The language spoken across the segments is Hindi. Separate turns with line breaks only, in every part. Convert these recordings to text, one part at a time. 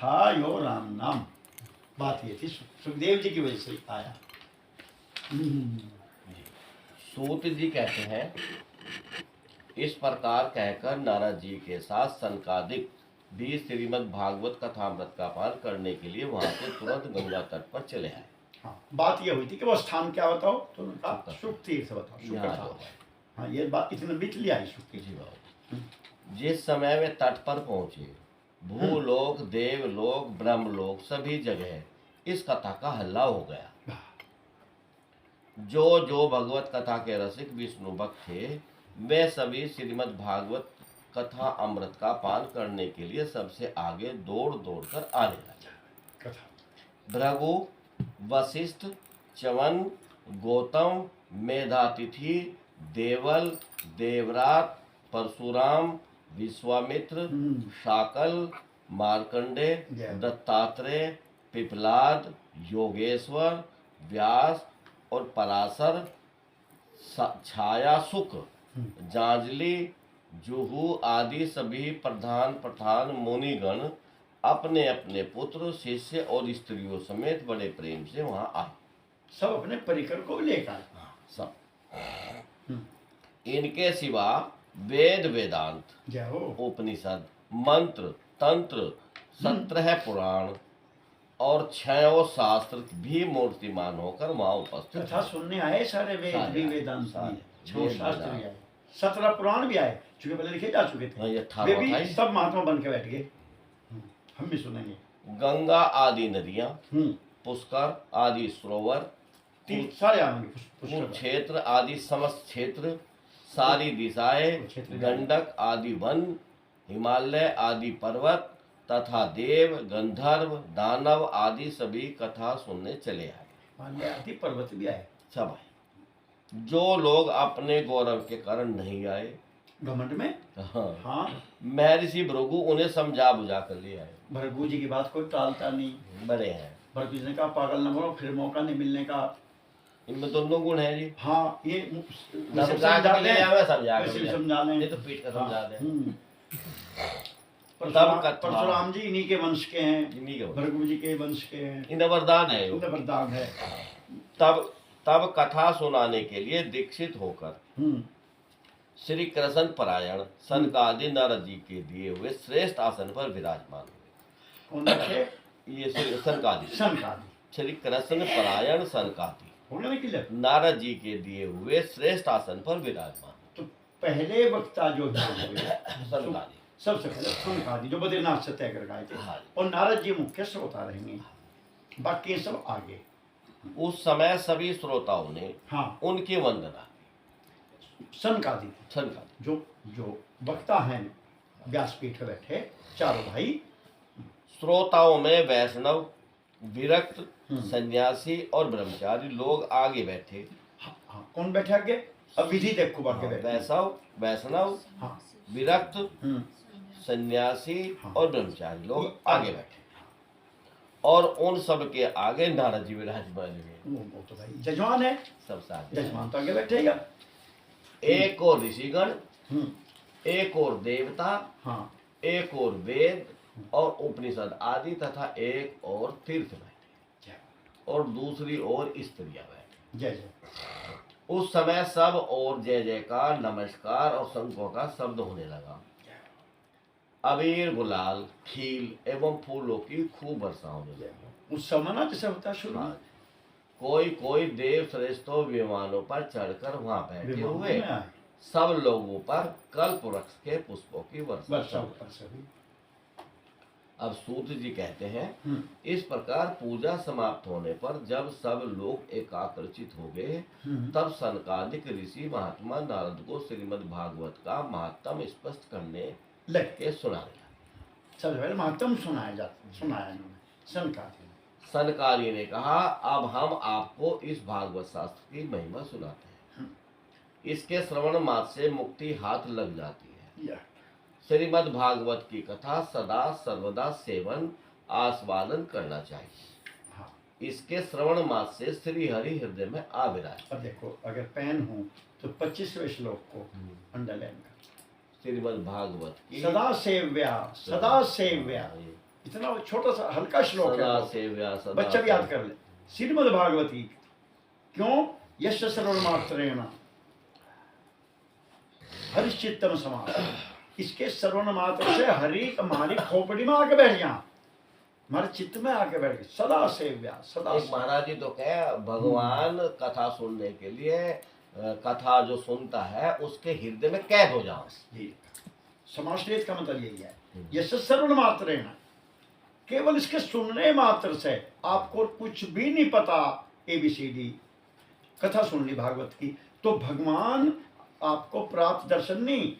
था यो राम नाम। बात ये थी, सुखदेव जी की वजह से आया।
सूत जी कहते हैं, इस प्रकार कहकर नारद जी के साथ सनकादिक भी श्रीमद् भागवत कथामृत का पान करने के लिए वहां से तुरंत गंगा तट पर चले आए।
हाँ, बात यह हुई थी कि वो स्थान क्या बताओ, तो उनका शुक तीर्थ बताओ। शुक
यहाँ
था।
जो है।
हाँ, ये बात इतने बीच लिया है शुक
जी
तीर्थ।
बाबा। जिस समय वे तट पर पहुंचे, भूलोक, देवलोक, ब्रह्मलोक सभी जगह इस कथा का हल्ला हो गया। जो जो भगवत कथा के रसिक विष्णु भक्त थे, वे सभी श्रीमद् भागवत कथा अमृत का पान करने के लिए सबसे आगे दौड़ दौड़ कर आने लगे।
कथा
भृगु, वशिष्ठ, च्यवन, गौतम, मेधातिथि, देवल, देवराट, परशुराम, विश्वामित्र, शाकल, मार्कंडे, दत्तात्रेय, पिपलाद, योगेश्वर, व्यास और पराशर, छायासुक, जांजलि, जुहू आदि सभी प्रधान मुनिगण अपने अपने पुत्र, शिष्य और स्त्रियों समेत बड़े प्रेम से वहां आए।
सब अपने परिकर को लेकर।
सब। इनके सिवा वेद, वेदांत, उपनिषद, मंत्र, तंत्र, 17 पुराण और 6 शास्त्र भी मूर्तिमान होकर वहां उपस्थित
कथा सुनने आए सारे वेद भी, वेदांत भी, 6 शास्त्र भी आए, 17 पुराण भी आए, चूंकि पहले लिखे जा चुके थे। वे भी सब महात्मा बन के बैठ गए। हम भी सुनेंगे।
गंगा आदि नदियां, पुष्कर आदि सरोवर,
सारे
क्षेत्र आदि समस्त क्षेत्र, सारी दिशाएं, गंडक आदि वन, हिमालय आदि पर्वत तथा देव, गंधर्व, दानव आदि सभी कथा सुनने चले आए।
हिमालय आदि पर्वत भी आए,
सब आए। जो लोग अपने गौरव के कारण नहीं आए,
घमंड में, हाँ,
महर्षि भृगु उन्हें समझा बुझा कर ले आए।
भृगु जी की बात कोई टालता नहीं,
बड़े हैं।
भृगु जी ने कहा पागल न बनो, फिर मौका नहीं मिलने का।
इनमें दोनों गुण है जी।
हाँ, ये
समझा
लें,
तो पीठ का समझा दें।
परशुराम जी इन्हीं के वंश के हैं, भृगु जी के वंश के हैं,
इन्हें वरदान है,
इन्हें वरदान है।
तब कथा सुनाने के लिए दीक्षित होकर श्री कृष्ण परायण सनकादि नारद जी के दिए हुए श्रेष्ठ आसन पर विराजमान हुए।
कौन थे?
ये सनकादि श्री कृष्ण परायण सनकादि नारद जी के दिए हुए श्रेष्ठ आसन पर विराजमान।
तो पहले वक्ता जो सनकादि, सबसे पहले सनकादि जो बद्रीनाथ से तय कर गए थे, और नारद जी मुख्य श्रोता रहेंगे, बाकी सब आगे।
उस समय सभी श्रोताओं ने उनकी वंदना।
सनकादि जो वक्ता हैं, व्यासपीठ पर बैठे चारों भाई।
श्रोताओं में वैष्णव, विरक्त, सन्यासी और ब्रह्मचारी लोग आगे बैठे।
कौन बैठे आगे? अब विधि देखो आगे बैठे।
वैष्णव, विरक्त, सन्यासी और ब्रह्मचारी लोग आगे बैठे, और उन सब के आगे नारद जी विराजमान हुए।
वो तो भाई जजमान है,
सबसे आगे
जजमान तो आगे बैठेगा।
एक और ऋषिगण, एक और देवता, एक और वेद और उपनिषद आदि तथा एक और तीर्थ बैठे, और दूसरी ओर स्त्रियां बैठे।
जय जय।
उस समय सब और जय जयकार, नमस्कार और शंखों का शब्द होने लगा। अबीर, गुलाल, खील एवं फूलों की खूब वर्षा होने लगी।
उस समय ना जैसे होता शुरू,
कोई देव श्रेष्ठों विमानों पर चढ़कर वहां बैठे हुए सब लोगों पर कल्प वृक्ष के पुष्पों की वर्षा। अब सूत जी कहते हैं, इस प्रकार पूजा समाप्त होने पर जब सब लोग एकाग्रचित हो गए, तब सनकादिक ऋषि महात्मा नारद को श्रीमद् भागवत का महात्म स्पष्ट करने लग के सुनाया।
सबसे पहले महात्म सुनाया
सनकादि ने कहा, अब हम आपको इस भागवत शास्त्र की महिमा सुनाते हैं। इसके श्रवण मात्र से मुक्ति हाथ लग जाती है। श्रीमद् भागवत की कथा सदा सर्वदा सेवन आस्वादन करना चाहिए। इसके श्रवण मात्र से श्री हरि हृदय में आ विराज।
अब देखो, अगर पेन हो तो 25वें श्लोक को अंडरलाइन कर।
श्रीमद् भागवत की
सदा सेव्या, सदा सेव्या, इतना छोटा सा हल्का श्लोक
सदा
है,
सेव्या सदा
बच्चा भी याद कर ले। श्रीमद् भागवती क्यों? यश श्रवण मात्रेण हरिश्चित्तम समास, इसके श्रवण मात्र से हरि हमारी खोपड़ी में आके बैठ गया, हमारे चित्त में आके बैठ गए। सदा सेव्या सदा।
एक महाराज जी तो कहे भगवान कथा सुनने के लिए कथा जो सुनता है उसके हृदय में कैद हो जाओ।
समाश्रित का मतलब यही है। यश श्रवण मात्रेण, केवल इसके सुनने मात्र से, आपको कुछ भी नहीं पता, ABCD कथा सुन ली भागवत की, तो भगवान आपको प्राप्त दर्शन नहीं,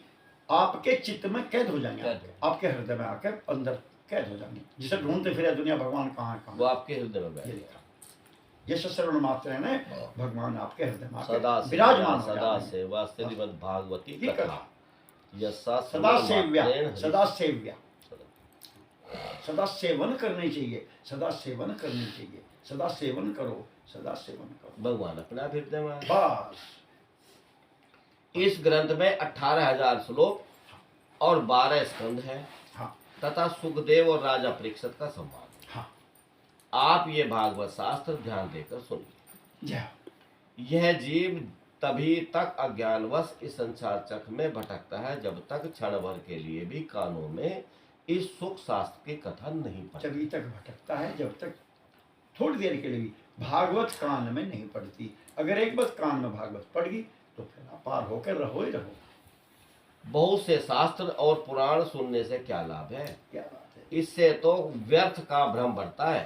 आपके चित्त में कैद हो जाएंगे, आपके हृदय में आके अंदर कैद हो जाएंगे, जिसे ढूंढते फिरे दुनिया भगवान कहाँ है,
वो आपके हृदय में बैठ
लिखा। यश श्रवण मात्र है, भगवान आपके हृदय में
सदा
विराजमान,
सदा सेवा श्रीमद् भागवती कथा,
सदा सेव्या सदा सेव्या, सदा सेवन करनी चाहिए, सदा सेवन करनी चाहिए, सदा सेवन करो, सदा सेवन करो।
भगवान अपना हृदय में।
बस
इस ग्रंथ में 18,000 श्लोक और 12 स्कंद है।
हाँ।
तथा सुखदेव और राजा परीक्षित का संवाद।
हाँ।
आप ये भागवत शास्त्र ध्यान देकर सुनिए। यह जीव तभी तक अज्ञानवश इस संसार चक्र में भटकता है जब तक क्षण भर के लिए भी कानों में इस सुख शास्त्र की कथा नहीं पड़ती।
तभी तक भटकता है जब तक थोड़ी देर के लिए भी भागवत कान में नहीं पड़ती। अगर एक बार कान में भागवत पड़ गई तो फिर आप पार होकर रहो ही रहो।
बहुत से शास्त्र और पुराण सुनने से क्या लाभ है?
क्या बात है,
इससे तो व्यर्थ का भ्रम बढ़ता है।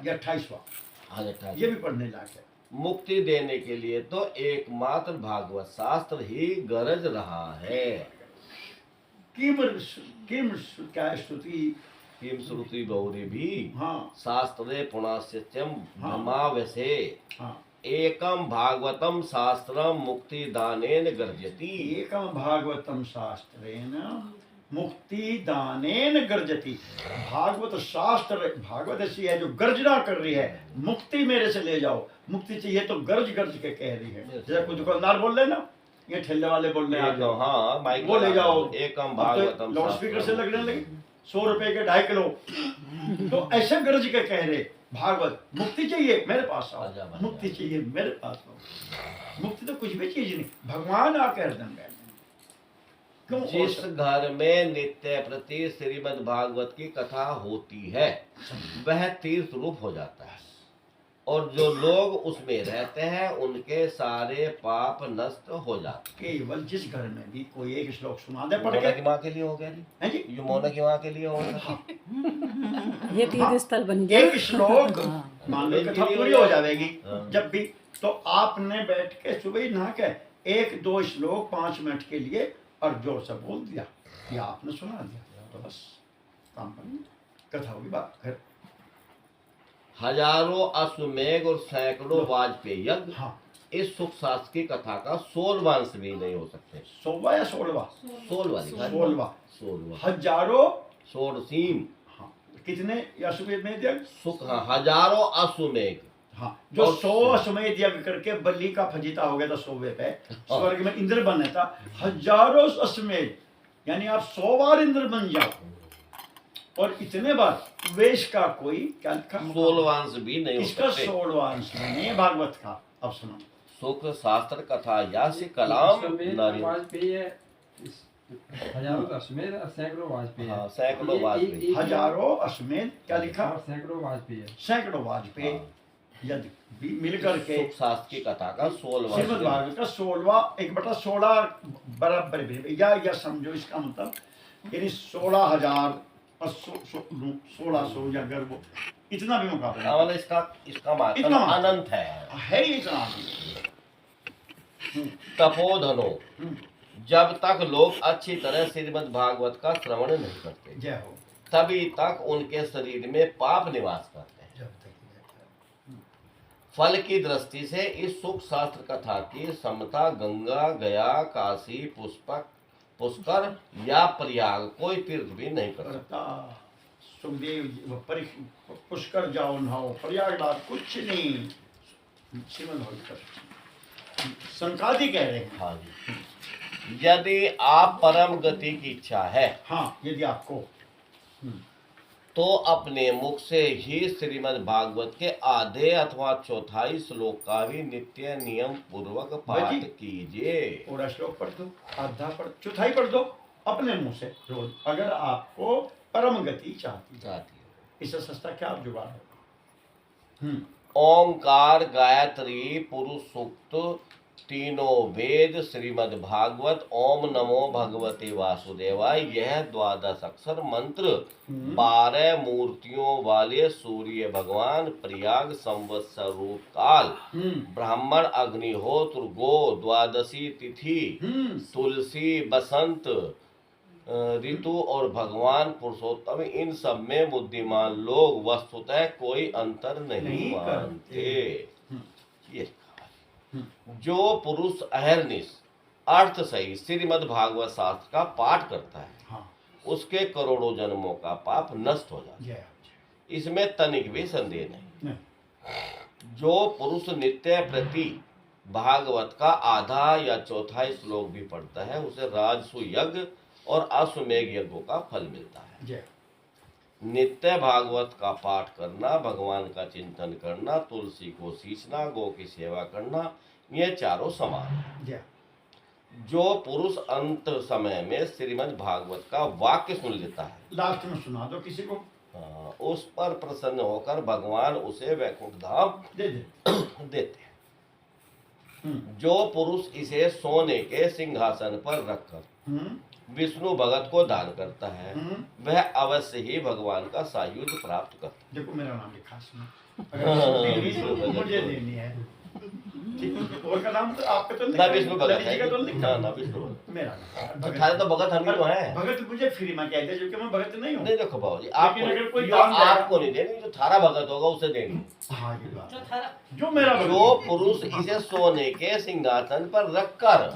ये 28वां, ये भी पढ़ने लायक है।
मुक्ति देने के लिए तो एकमात्र भागवत शास्त्र ही गरज रहा है।
किम क्या स्तुति,
किम श्रुति गौरी भी
हाँ,
शास्त्रे पुनश्चम
हाँ,
ब्रह्मावसे
हाँ,
एकम भागवतम शास्त्रम मुक्ति दानेन गर्जति।
एकम भागवतम शास्त्रेण मुक्ति दानेन गर्जति। भागवत शास्त्र, भागवत ऐसी है जो गर्जना कर रही है, मुक्ति मेरे से ले जाओ, मुक्ति चाहिए तो गर्ज गर्ज के कह रही है। जैसे कोई दुकानदार बोल रहे ना, ये ठेले वाले बोल रहे हैं,
हाँ माइक
वो ले जाओ,
एकम भागवतम
लाउड स्पीकर से लगने लगे 100 रुपए के 2.5 किलो, तो ऐसे गर्ज के कह रहे भागवत, मुक्ति चाहिए मेरे पास आओ, मुक्ति चाहिए मेरे पास आओ। मुक्ति तो कुछ भी चीज नहीं, भगवान आकर हृदय में।
जिस घर में नित्य प्रति श्रीमद् भागवत की कथा होती है वह तीर्थ रूप हो जाता है, और जो लोग उसमें रहते हैं उनके सारे पाप नष्ट हो जाते हैं।
केवल जिस घर में भी कोई एक श्लोक सुना दे पढ़
मोना
के,
की माँ के लिए हो गया जी, ये मोना की माँ के लिए हो गया।
ये तीर्थ स्थल बन गया।
एक श्लोक मान लो कथा पूरी हो जाएगी जब भी, तो आपने बैठ के सुबह ही नहा के 1-2 श्लोक 5 मिनट के लिए और जोर से बोल दिया, या आपने सुना दिया, तो बस काम बन गया, कथा होगी बात घर।
हजारों अश्वमेघ और सैकड़ों वाजपेयी यज्ञ
हाँ,
इस सुख शास्त्र की कथा का 16वां अंश भी नहीं हो सकते।
16वां या 16वां,
16वां
हजारों
षोडशीम।
हाँ, कितने अश्वमेध यज्ञ?
सुख, हाँ, हजारों अश्वमेघ।
हाँ, जो 100 अश्वमेध यज्ञ करके बलि का फजीता हो गया था 100वें पे, स्वर्ग में इंद्र बने था। हजारों अश्वमेध, यानी आप 100 बार इंद्र बन जाओ, और इतने बार वेश का कोई क्या लिखा,
16वां अंश भी नहीं हो
इसका
सकते।
16वां अंश नहीं भागवत का। अब सुनो,
सुख शास्त्र कथा यासी कलाम नारी,
हजारों अश्वमेध और सैकड़ों वाजपेयी।
हाँ, सैकड़ों वाजपेयी।
हजारों अश्वमेध क्या लिखा,
और सैकड़ों वाजपेयी।
सैकड़ों वाजपेयी यदि भी मिलकर के
सुख शास्त्र की कथा का 16वां
श्रीमद् भागवत का 16वां 1/16 बराबर भी, या समझो इसका मतलब, यानी 16,000 और 1600 या अगर वो इतना भी मुकाबला,
मतलब इसका मतलब
इतना
अनंत है
ही इतना।
तपोधनो, जब तक लोग अच्छी तरह श्रीमद् भागवत का श्रवण नहीं करते
जय हो,
तभी तक उनके शरीर में पाप निवास करते हैं।
जब तक
फल की दृष्टि से इस सुख शास्त्र कथा की समता गंगा, गया, काशी, पुष्कर या प्रयाग कोई तीर्थ भी नहीं कर सकता।
सुखदेव पुष्कर जाओ नहाओ, प्रयागराज कुछ नहीं, श्रीमद् भागवत संकादी कह रहे हैं।
हाँ जी, यदि आप परम गति की इच्छा है,
हाँ, यदि आपको
तो अपने मुख से ही श्रीमद् भागवत के आधे अथवा चौथाई श्लोक का भी नित्य नियम पूर्वक पाठ
भाई जी,
कीजिए।
पूरा श्लोक पढ़ दो, आधा पढ़, चौथाई पढ़ दो अपने मुंह से रोज, अगर आपको परम गति चाहती है। इससे सस्ता क्या जुगाड़ है?
ओंकार, गायत्री, पुरुष सूक्त, तीनों वेद, श्रीमद् भागवत, ओम नमो भगवते वासुदेवाय, यह 12 अक्षर मंत्र 12 मूर्तियों वाले सूर्य भगवान, प्रयाग संवत्सर रूप काल, ब्राह्मण, अग्निहोत्र, गो, द्वादशी तिथि, तुलसी, बसंत ऋतु और भगवान पुरुषोत्तम, इन सब में बुद्धिमान लोग वस्तुतः कोई अंतर नहीं मानते। ये जो पुरुष अहरनिश अर्थ सही श्रीमद् भागवत शास्त्र का पाठ करता है,
हाँ,
उसके करोड़ों जन्मों का पाप नष्ट हो जाता है, इसमें तनिक भी संदेह नहीं। जो पुरुष नित्य प्रति भागवत का आधा या चौथाई श्लोक भी पढ़ता है, उसे राजसु यज्ञ और अश्वमेघ यज्ञों का फल मिलता है। नित्य भागवत का पाठ करना, भगवान का चिंतन करना, तुलसी को सींचना, गौ की सेवा करना, ये चारों समान है। जो पुरुष अंत समय में श्रीमद् भागवत का वाक्य सुन लेता है,
लास्ट में सुना दो किसी को,
उस पर प्रसन्न होकर भगवान उसे वैकुंठ धाम देते हैं। जो पुरुष इसे सोने के सिंहासन पर रखकर विष्णु भगत को दान करता है, वह अवश्य ही भगवान का सायुज्य प्राप्त करता है।
देखो मेरा नाम लिखा है, मुझे देनी है, और का नाम तो आपका तो
ना विष्णु भगत है,
का तो लिखा,
ना विष्णु
मेरा
तो थारे तो भगत हम ही तो हैं।
भगत मुझे फ्री में कहते, जो कि मैं भगत नहीं हूँ।
नहीं देखो बाबू जी,
अगर कोई
आपको नहीं देनी, जो थारा भगत होगा उसे देनी।
हाँ, ये बात जो मेरा
जो पुरुष इसे सोने के सिंहासन पर रखकर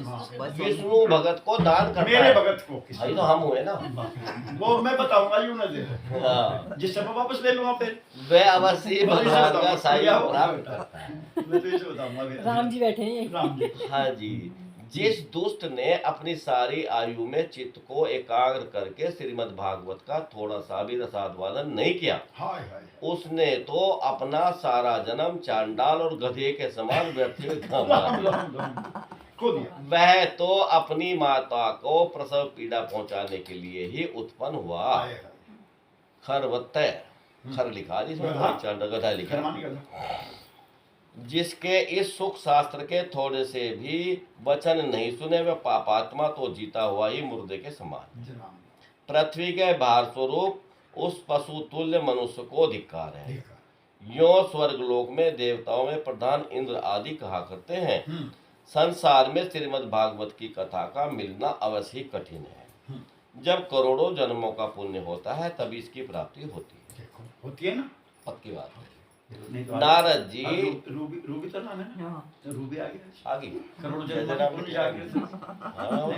विष्णु भगत को दान करता है,
मेरे भगत को
भाई तो हम हुए ना,
वो मैं बताऊंगा, यूं ना दे,
हाँ,
जिससे मैं वापस ले लूंगा फिर,
वह अवश्य भगवान का सायुज्य प्राप्त करता है।
मैं तो इसे बताऊंगा।
राम जी बैठे हैं।
राम जी,
हाँ जी, जिस दुष्ट ने अपनी सारी आयु में चित्त को एकाग्र करके श्रीमद् भागवत का थोड़ा सा भी रसास्वादन नहीं किया,
हाय हाय,
उसने तो अपना सारा जन्म चांडाल और गधे के समान व्यर्थ में गंवा
खो दिया।
वह तो अपनी माता को प्रसव पीड़ा पहुंचाने के लिए ही उत्पन्न हुआ।
हाय हाय,
खरवत्तय, खर लिखा जिसमें चांडाल गधा लिखा,
खरमानी गधा।
जिसके इस सुख शास्त्र के थोड़े से भी वचन नहीं सुने, वह पापात्मा तो जीता हुआ ही मुर्दे के समान। पृथ्वी के भार स्वरूप उस पशु तुल्य मनुष्य को धिक्कार है। यो स्वर्गलोक में देवताओं में प्रधान इंद्र आदि कहा करते हैं, संसार में श्रीमद् भागवत की कथा का मिलना अवश्य ही कठिन है। जब करोड़ों जन्मों का पुण्य होता है तभी इसकी प्राप्ति होती है
ना,
पक्की बात है।
तो
नारद जी,
रूबी, रूबी तो नाम है ना, तो रूबी आ गया,
आगे
करोड़ों जन्म का पुण्य आ गया।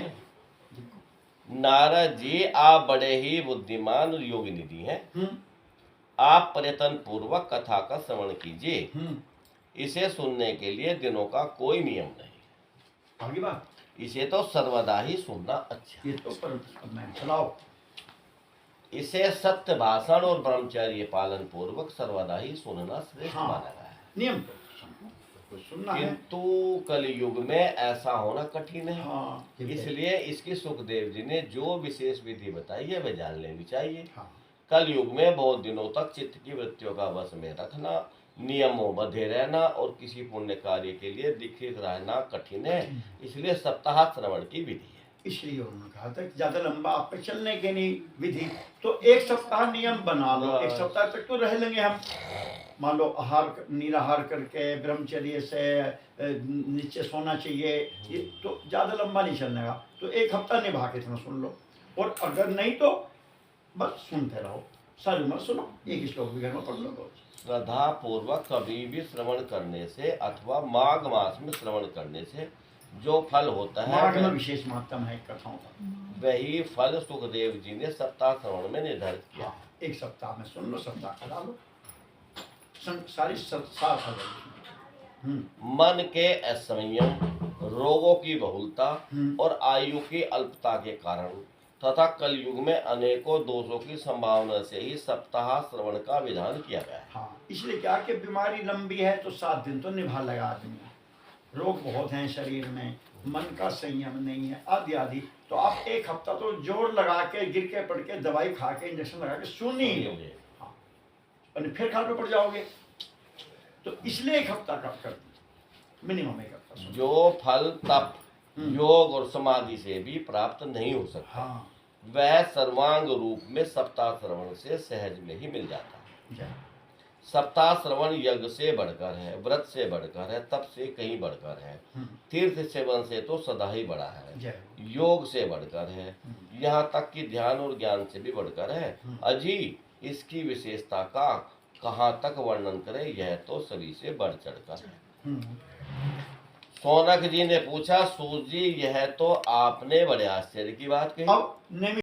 नारद जी, आप बड़े ही बुद्धिमान योगी निधि हैं। आप प्रयत्न पूर्वक कथा का श्रवण कीजिए। इसे सुनने के लिए दिनों का कोई नियम नहीं।
आगे बात,
इसे तो सर्वदा ही सुनना अच्छा।
ये तो पर मैं चलाओ।
इसे सत्य भाषण और ब्रह्मचर्य पालन पूर्वक सर्वदा ही सुनना श्रेष्ठ माना गया है।
नियम तो सुनना है,
किंतु कलयुग में ऐसा होना कठिन है।
हाँ,
इसलिए इसकी सुखदेव जी ने जो विशेष विधि बताई है वह जान लेनी चाहिए।
हाँ,
कलयुग में बहुत दिनों तक चित्त की वृत्तियों का वश में रखना, नियमों बंधे रहना और किसी पुण्य कार्य के लिए दीक्षित रहना कठिन है। इसलिए सप्ताह श्रवण की विधि है।
इसलिए उन्होंने कहा था कि ज्यादा लंबा आप पे चलने के नहीं विधि, तो एक सप्ताह नियम बना लो, एक सप्ताह तक तो रह लेंगे हम। मान लो आहार निराहार करके ब्रह्मचर्य से नीचे सोना चाहिए, ये तो ज्यादा लंबा नहीं चलने का, तो एक हफ्ता निभा के इतना सुन लो। और अगर नहीं तो बस सुनते रहो, सारी उम्र सुनो, एक श्लोक भी घर में पढ़ लो।
श्रद्धा पूर्वक कभी भी श्रवण करने से अथवा माघ मास में श्रवण करने से जो फल होता है,
माघ में विशेष महत्व है कथाओं का।
वही फल सुखदेव जी ने सप्ताह श्रवण में निर्धारित किया।
एक सप्ताह में सुन लो, सप्ताह करा लो, सारी सप्ताह।
मन के असंयम, रोगों की बहुलता और आयु की अल्पता के कारण तथा कलयुग में अनेकों दोषों की संभावना से ही सप्ताह श्रवण का विधान किया गया है।
हाँ, इसलिए क्या कि बीमारी लंबी है तो 7 दिन तो निभा लगा आदमी, रोग बहुत हैं शरीर में, मन का संयम नहीं है आदि आदि, तो आप 1 हफ्ता तो जोर लगा के गिर के पड़ के दवाई खा के इंजेक्शन लगा के सुन ही लो, हाँ, और फिर खाट में पड़ जाओगे। तो इसलिए 1 हफ्ता का कर दीजिए, मिनिमम 1 हफ्ता सुनो।
जो फल तप योग और समाधि से भी प्राप्त नहीं हो सकता,
हाँ,
वह सर्वांग रूप में सप्ताह श्रवण से सहज में ही मिल जाता है।
जय
सप्ताह श्रवण यज्ञ से बढ़कर है, व्रत से बढ़कर है, तप से कहीं बढ़कर है, तीर्थ सेवन से तो सदा ही बड़ा है,
जय
योग से बढ़कर है, यहाँ तक कि ध्यान और ज्ञान से भी बढ़कर है। अजी इसकी विशेषता का कहाँ तक वर्णन करें, यह तो सभी से बढ़ चढ़कर है। सोनक जी ने पूछा, सूत जी यह तो आपने बड़े आश्चर्य की बात कही।
अब नियमित